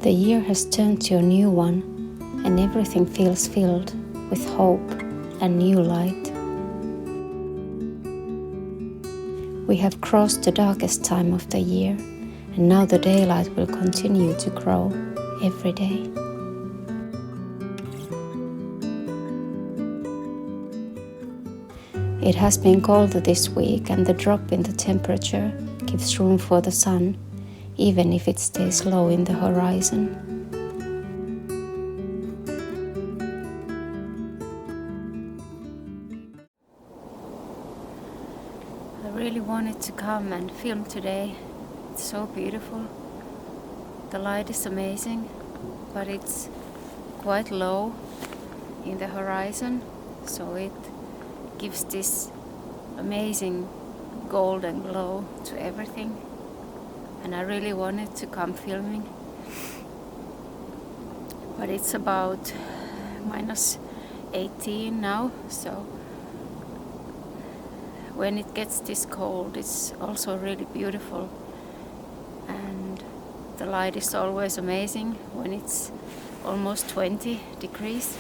The year has turned to a new one, and everything feels filled with hope and new light. We have crossed the darkest time of the year, and now the daylight will continue to grow every day. It has been colder this week, and the drop in the temperature gives room for the sun, even if it stays low in the horizon. I really wanted to come and film today. It's so beautiful. The light is amazing, but it's quite low in the horizon, so it gives this amazing golden glow to everything. And I really wanted to come filming, but it's about -18 now, so when it gets this cold it's also really beautiful, and the light is always amazing when it's almost 20 degrees.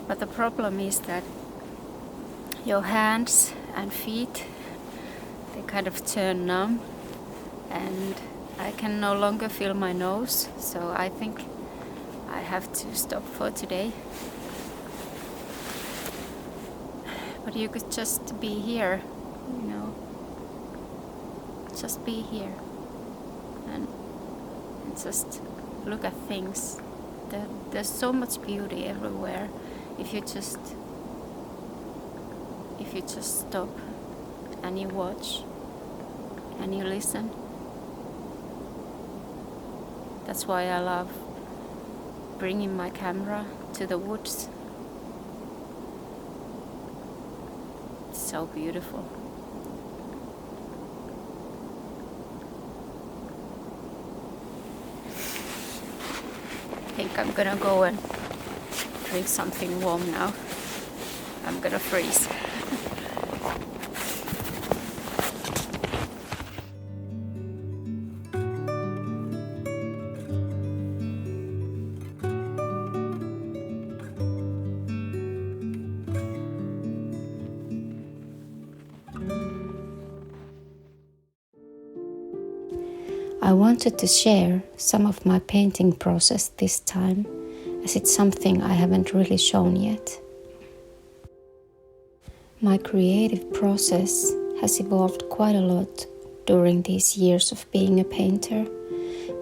But the problem is that your hands and feet, they kind of turn numb, and I can no longer feel my nose, so I think I have to stop for today. But you could just be here, just be here and just look at things. There's so much beauty everywhere if you just stop and you watch and you listen. That's why I love bringing my camera to the woods. It's so beautiful. I think I'm gonna go and drink something warm now. I'm gonna freeze. I wanted to share some of my painting process this time, as it's something I haven't really shown yet. My creative process has evolved quite a lot during these years of being a painter,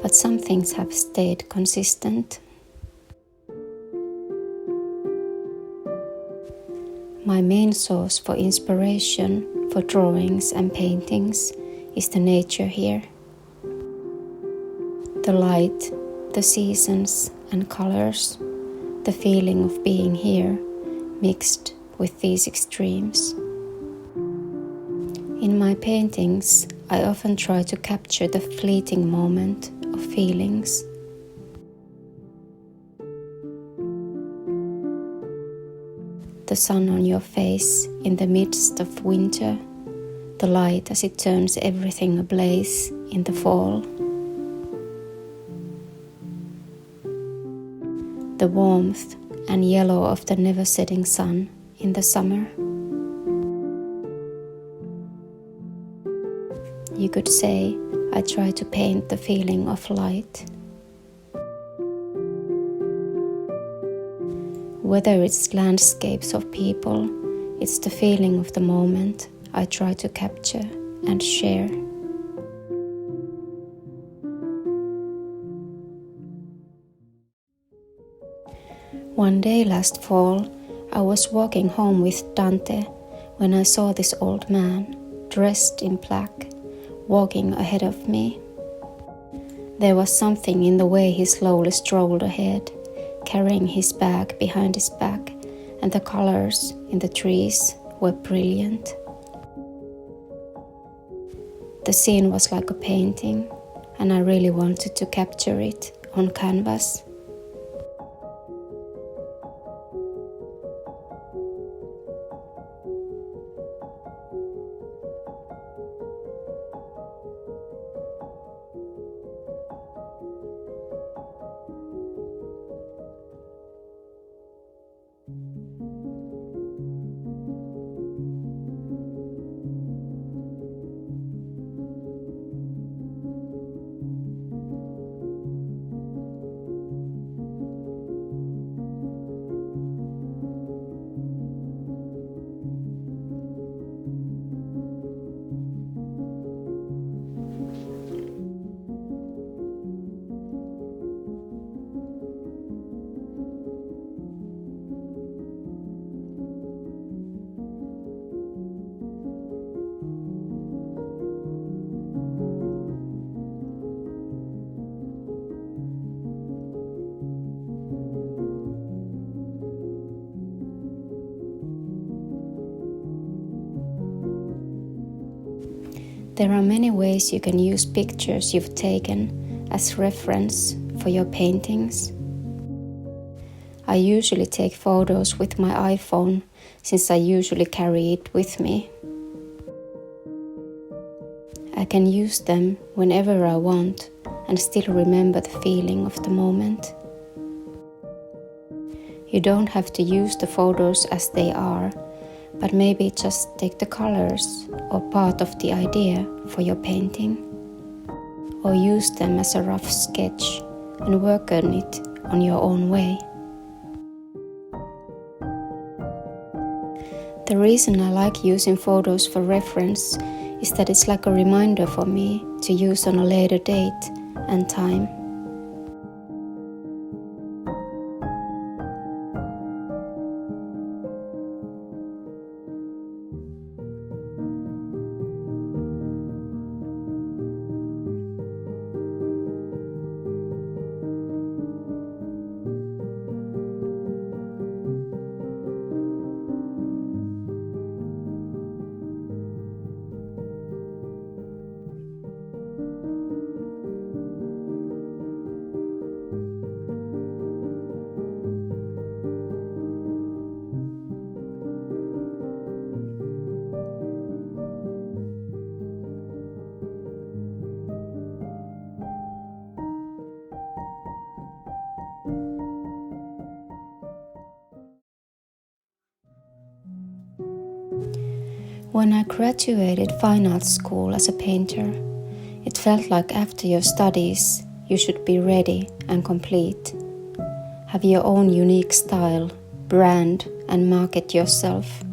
but some things have stayed consistent. My main source for inspiration for drawings and paintings is the nature here. The light, the seasons and colors, the feeling of being here mixed with these extremes. In my paintings, I often try to capture the fleeting moment of feelings. The sun on your face in the midst of winter, the light as it turns everything ablaze in the fall. The warmth and yellow of the never-setting sun in the summer. You could say I try to paint the feeling of light. Whether it's landscapes of people, it's the feeling of the moment I try to capture and share. One day last fall, I was walking home with Dante when I saw this old man, dressed in black, walking ahead of me. There was something in the way he slowly strolled ahead, carrying his bag behind his back, and the colors in the trees were brilliant. The scene was like a painting, and I really wanted to capture it on canvas. There are many ways you can use pictures you've taken as reference for your paintings. I usually take photos with my iPhone since I usually carry it with me. I can use them whenever I want and still remember the feeling of the moment. You don't have to use the photos as they are, but maybe just take the colors or part of the idea for your painting, or use them as a rough sketch and work on it on your own way. The reason I like using photos for reference is that it's like a reminder for me to use on a later date and time. When I graduated fine arts school as a painter, it felt like after your studies, you should be ready and complete. Have your own unique style, brand, and market yourself.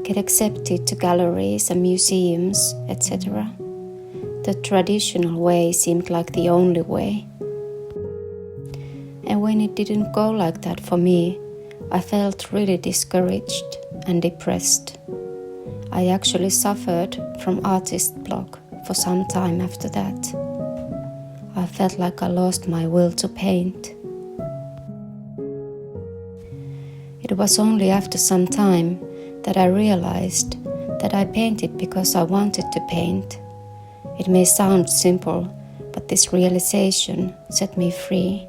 Get accepted to galleries and museums, etc. The traditional way seemed like the only way. And when it didn't go like that for me, I felt really discouraged and depressed. I actually suffered from artist block for some time after that. I felt like I lost my will to paint. It was only after some time that I realized that I painted because I wanted to paint. It may sound simple, but this realization set me free.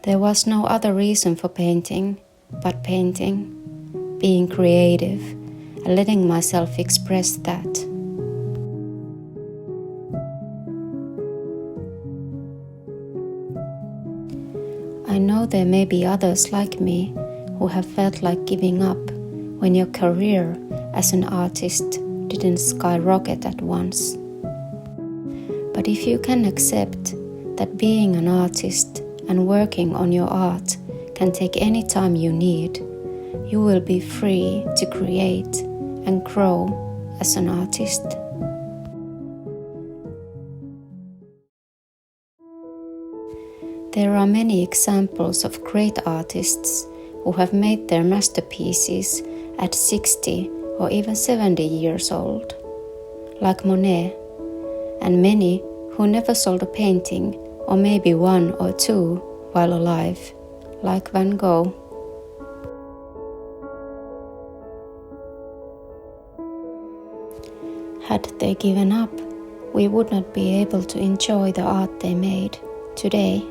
There was no other reason for painting but painting. Being creative and letting myself express that. I know there may be others like me who have felt like giving up when your career as an artist didn't skyrocket at once. But if you can accept that being an artist and working on your art can take any time you need, you will be free to create and grow as an artist. There are many examples of great artists who have made their masterpieces at 60 or even 70 years old, like Monet, and many who never sold a painting, or maybe one or two while alive, like Van Gogh. Had they given up, we would not be able to enjoy the art they made today.